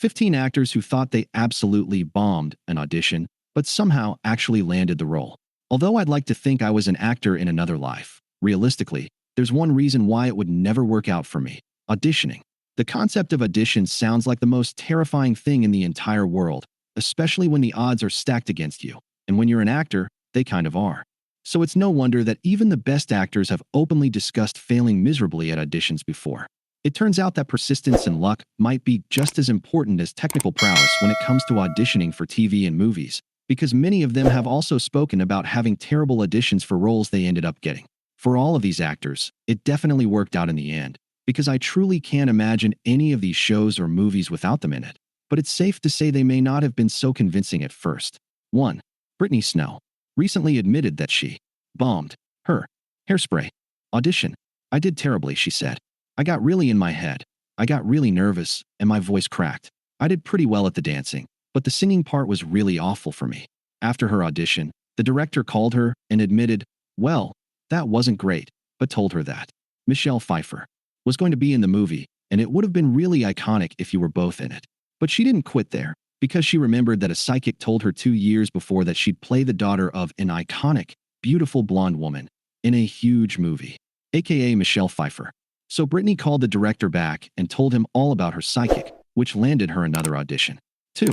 15 actors who thought they absolutely bombed an audition, but somehow actually landed the role. Although I'd like to think I was an actor in another life, realistically, there's one reason why it would never work out for me: auditioning. The concept of auditions sounds like the most terrifying thing in the entire world, especially when the odds are stacked against you. And when you're an actor, they kind of are. So it's no wonder that even the best actors have openly discussed failing miserably at auditions before. It turns out that persistence and luck might be just as important as technical prowess when it comes to auditioning for TV and movies, because many of them have also spoken about having terrible auditions for roles they ended up getting. For all of these actors, it definitely worked out in the end, because I truly can't imagine any of these shows or movies without them in it. But it's safe to say they may not have been so convincing at first. 1. Brittany Snow recently admitted that she bombed her Hairspray audition. "I did terribly," she said. "I got really in my head. I got really nervous, and my voice cracked. I did pretty well at the dancing, but the singing part was really awful for me." After her audition, the director called her and admitted, well, that wasn't great, but told her that Michelle Pfeiffer was going to be in the movie, and it would have been really iconic if you were both in it. But she didn't quit there, because she remembered that a psychic told her 2 years before that she'd play the daughter of an iconic, beautiful blonde woman in a huge movie, aka Michelle Pfeiffer. So Brittany called the director back and told him all about her psychic, which landed her another audition. 2.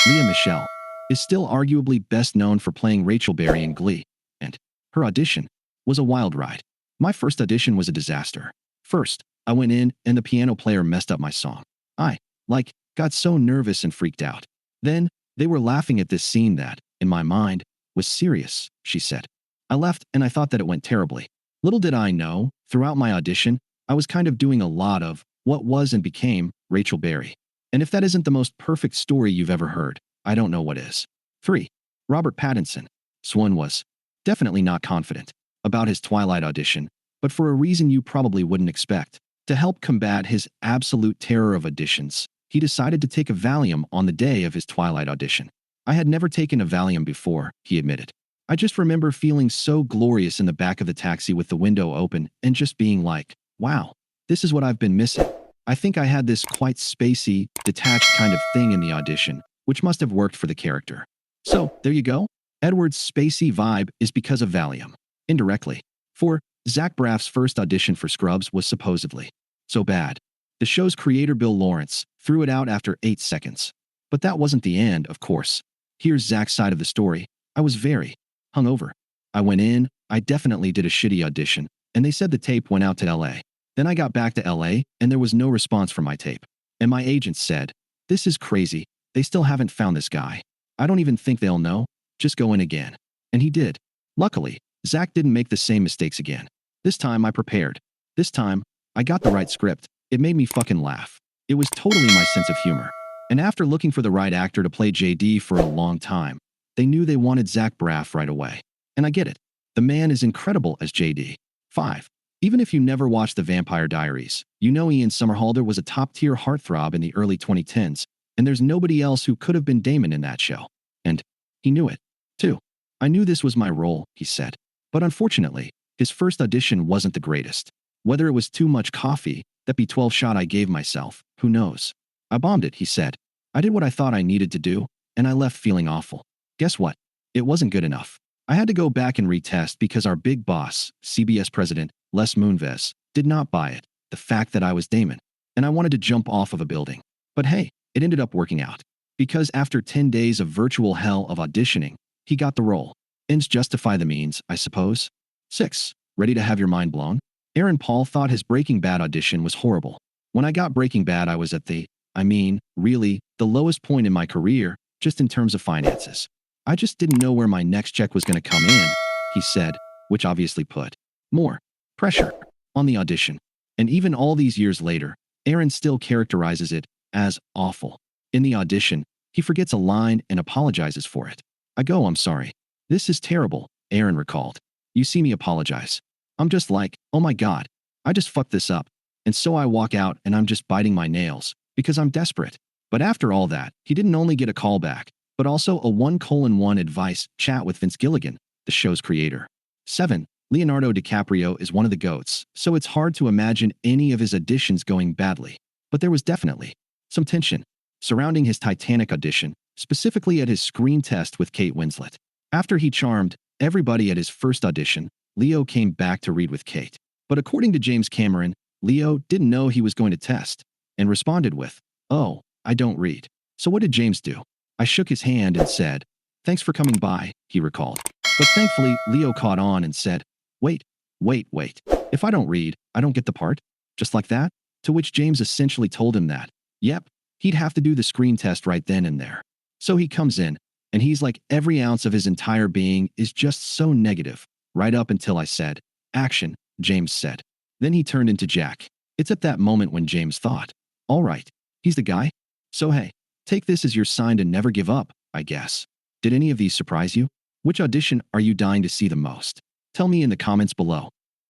Lea Michele is still arguably best known for playing Rachel Berry in Glee, and her audition was a wild ride. "My first audition was a disaster. First, I went in and the piano player messed up my song. I, got so nervous and freaked out. Then, they were laughing at this scene that, in my mind, was serious," she said. "I left and I thought that it went terribly. Little did I know, throughout my audition, I was kind of doing a lot of what was and became Rachel Berry. And if that isn't the most perfect story you've ever heard, I don't know what is." 3. Robert Pattinson. Swan was definitely not confident about his Twilight audition, but for a reason you probably wouldn't expect. To help combat his absolute terror of auditions, he decided to take a Valium on the day of his Twilight audition. "I had never taken a Valium before," he admitted. "I just remember feeling so glorious in the back of the taxi with the window open and just being like, wow, this is what I've been missing." I think I had this quite spacey, detached kind of thing in the audition, which must have worked for the character. So, there you go. Edward's spacey vibe is because of Valium. Indirectly. 4. Zach Braff's first audition for Scrubs was supposedly so bad. The show's creator Bill Lawrence threw it out after 8 seconds. But that wasn't the end, of course. Here's Zach's side of the story. "I was very hungover. I went in, I definitely did a shitty audition, and they said the tape went out to LA. Then I got back to LA, and there was no response from my tape. And my agent said, 'This is crazy. They still haven't found this guy. I don't even think they'll know. Just go in again.' And he did. Luckily, Zach didn't make the same mistakes again. This time I prepared. This time, I got the right script. It made me fucking laugh. It was totally my sense of humor. And after looking for the right actor to play JD for a long time, they knew they wanted Zach Braff right away. And I get it. The man is incredible as JD. 5. Even if you never watched The Vampire Diaries, you know Ian Somerhalder was a top-tier heartthrob in the early 2010s, and there's nobody else who could have been Damon in that show. And he knew it. 2. I knew this was my role, he said. But unfortunately, his first audition wasn't the greatest. Whether it was too much coffee, that B12 shot I gave myself, who knows? I bombed it, he said. I did what I thought I needed to do, and I left feeling awful. Guess what? It wasn't good enough. I had to go back and retest because our big boss, CBS president, Les Moonves, did not buy it, the fact that I was Damon, and I wanted to jump off of a building. But hey, it ended up working out. Because after 10 days of virtual hell of auditioning, he got the role. Ends justify the means, I suppose. 6. Ready to have your mind blown? Aaron Paul thought his Breaking Bad audition was horrible. When I got Breaking Bad, I was at really, the lowest point in my career, just in terms of finances. I just didn't know where my next check was going to come in, he said, which obviously put more pressure on the audition. And even all these years later, Aaron still characterizes it as awful. In the audition, he forgets a line and apologizes for it. I'm sorry. This is terrible, Aaron recalled. You see me apologize. I'm just like, oh my God, I just fucked this up. And so I walk out and I'm just biting my nails because I'm desperate. But after all that, he didn't only get a call back, but also a 1:1 advice chat with Vince Gilligan, the show's creator. 7. Leonardo DiCaprio is one of the GOATs, so it's hard to imagine any of his auditions going badly. But there was definitely some tension. surrounding his Titanic audition, specifically at his screen test with Kate Winslet. After he charmed everybody at his first audition, Leo came back to read with Kate. But according to James Cameron, Leo didn't know he was going to test and responded with, "Oh, I don't read." So what did James do? I shook his hand and said, "Thanks for coming by," he recalled. But thankfully, Leo caught on and said, "Wait, wait. If I don't read, I don't get the part?" Just like that? To which James essentially told him that, yep, he'd have to do the screen test right then and there. So he comes in, and he's like every ounce of his entire being is just so negative, right up until I said, "Action," James said. Then he turned into Jack. It's at that moment when James thought, all right, he's the guy. So hey, take this as your sign to never give up, I guess. Did any of these surprise you? Which audition are you dying to see the most? Tell me in the comments below.